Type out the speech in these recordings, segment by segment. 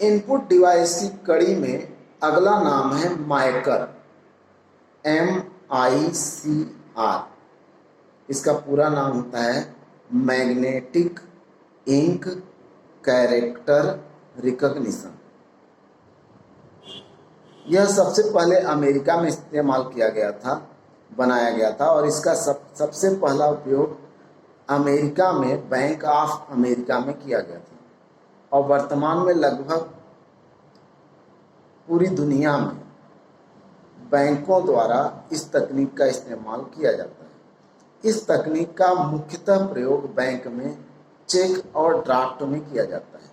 Input device की कड़ी में अगला नाम है माइकर, MICR। इसका पूरा नाम होता है मैग्नेटिक इंक कैरेक्टर रिकॉग्निशन। यह सबसे पहले अमेरिका में इस्तेमाल किया गया था, बनाया गया था, और इसका सबसे पहला उपयोग अमेरिका में बैंक ऑफ अमेरिका में किया गया था, और वर्तमान में लगभग पूरी दुनिया में बैंकों द्वारा इस तकनीक का इस्तेमाल किया जाता है। इस तकनीक का मुख्यतः प्रयोग बैंक में चेक और ड्राफ्ट में किया जाता है।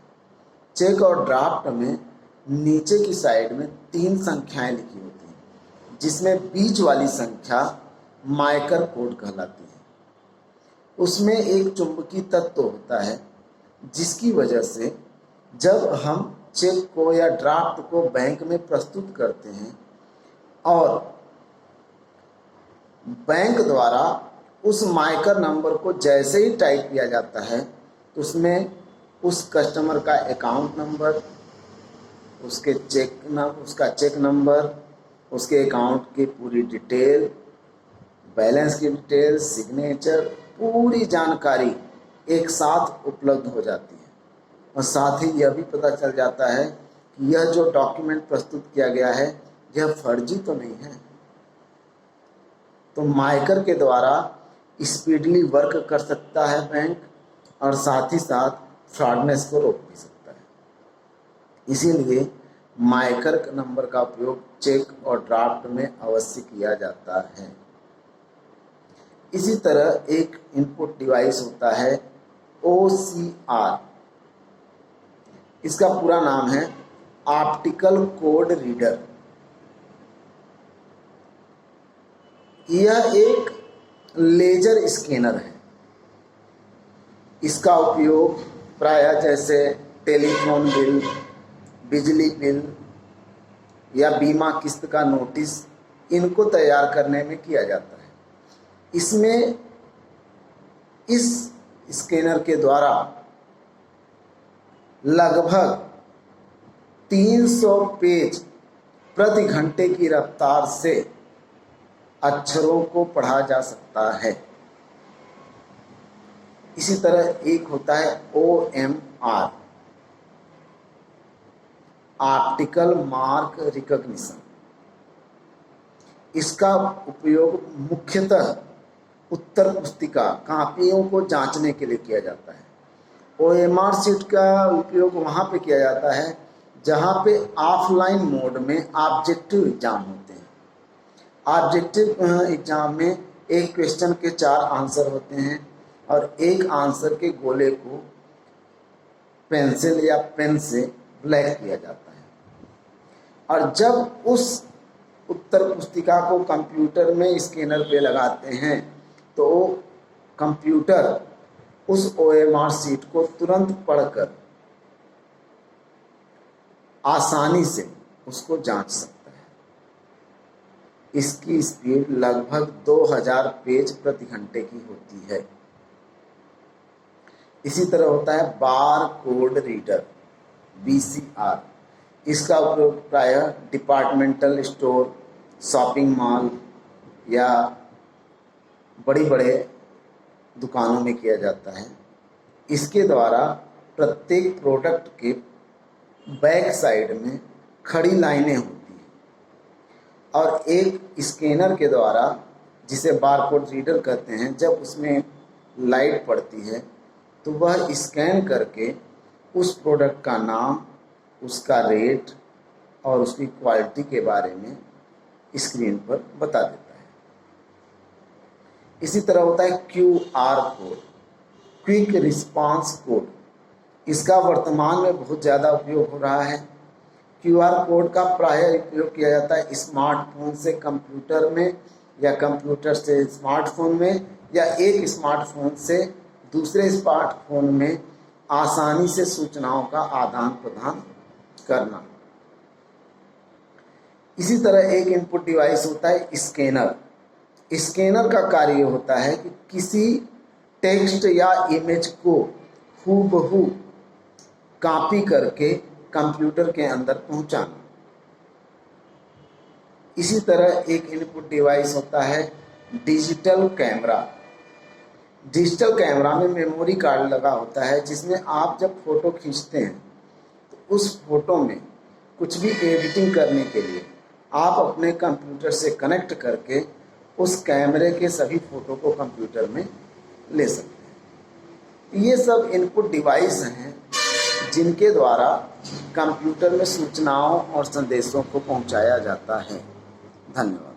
चेक और ड्राफ्ट में नीचे की साइड में 3 संख्याएं लिखी होती हैं, जिसमें बीच वाली संख्या माइकर कोड कहलाती है। उसमें एक चुंबकीय तत्व होता है, जिसकी वजह से जब हम चेक को या ड्राफ्ट को बैंक में प्रस्तुत करते हैं और बैंक द्वारा उस माइकर नंबर को जैसे ही टाइप किया जाता है तो उसमें उस कस्टमर का अकाउंट नंबर, उसका चेक नंबर, उसके अकाउंट की पूरी डिटेल, बैलेंस की डिटेल, सिग्नेचर, पूरी जानकारी एक साथ उपलब्ध हो जाती है। और साथ ही यह भी पता चल जाता है कि यह जो डॉक्यूमेंट प्रस्तुत किया गया है यह फर्जी तो नहीं है। तो माइकर के द्वारा स्पीडली वर्क कर सकता है बैंक, और साथ ही साथ फ्रॉडनेस को रोक भी सकता है। इसीलिए माइकर नंबर का उपयोग चेक और ड्राफ्ट में अवश्य किया जाता है। इसी तरह एक इनपुट डिवाइस होता है OCR। इसका पूरा नाम है ऑप्टिकल कोड रीडर। यह एक लेजर स्कैनर है। इसका उपयोग प्रायः जैसे टेलीफोन बिल, बिजली बिल या बीमा किस्त का नोटिस, इनको तैयार करने में किया जाता है। इसमें इस स्कैनर के द्वारा लगभग 300 पेज प्रति घंटे की रफ्तार से अक्षरों को पढ़ा जा सकता है। इसी तरह एक होता है OMR, ऑप्टिकल मार्क रिकॉग्निशन। इसका उपयोग मुख्यतः उत्तर पुस्तिका कॉपियों को जांचने के लिए किया जाता है। OMR सीट का उपयोग वहाँ पे किया जाता है जहाँ पे ऑफलाइन मोड में ऑब्जेक्टिव एग्जाम होते हैं। ऑब्जेक्टिव एग्जाम में एक क्वेश्चन के 4 आंसर होते हैं और एक आंसर के गोले को पेंसिल या पेन से ब्लैक किया जाता है, और जब उस उत्तर पुस्तिका को कंप्यूटर में स्कैनर पे लगाते हैं तो कंप्यूटर उस OMR सीट को तुरंत पढ़कर आसानी से उसको जांच सकता है। इसकी स्पीड लगभग 2000 पेज प्रति घंटे की होती है। इसी तरह होता है बार कोड रीडर, BCR। इसका उपयोग प्रायः डिपार्टमेंटल स्टोर, शॉपिंग मॉल या बड़ी बड़े दुकानों में किया जाता है। इसके द्वारा प्रत्येक प्रोडक्ट के बैक साइड में खड़ी लाइनें होती हैं, और एक स्कैनर के द्वारा, जिसे बारकोड रीडर कहते हैं, जब उसमें लाइट पड़ती है तो वह स्कैन करके उस प्रोडक्ट का नाम, उसका रेट और उसकी क्वालिटी के बारे में स्क्रीन पर बता देता है। इसी तरह होता है QR code, quick response code. इसका वर्तमान में बहुत ज़्यादा उपयोग हो रहा है। QR कोड का प्रायः उपयोग किया जाता है स्मार्टफोन से कंप्यूटर में, या कंप्यूटर से स्मार्टफोन में, या एक स्मार्टफोन से दूसरे स्मार्टफोन में आसानी से सूचनाओं का आदान प्रदान करना। इसी तरह एक इनपुट डिवाइस होता है स्कैनर। स्कैनर का कार्य होता है कि किसी टेक्स्ट या इमेज को हूबहू कॉपी करके कंप्यूटर के अंदर पहुंचाना। इसी तरह एक इनपुट डिवाइस होता है डिजिटल कैमरा। डिजिटल कैमरा में मेमोरी कार्ड लगा होता है, जिसमें आप जब फोटो खींचते हैं तो उस फोटो में कुछ भी एडिटिंग करने के लिए आप अपने कंप्यूटर से कनेक्ट करके उस कैमरे के सभी फोटो को कंप्यूटर में ले सकते हैं। ये सब इनपुट डिवाइस हैं जिनके द्वारा कंप्यूटर में सूचनाओं और संदेशों को पहुंचाया जाता है। धन्यवाद।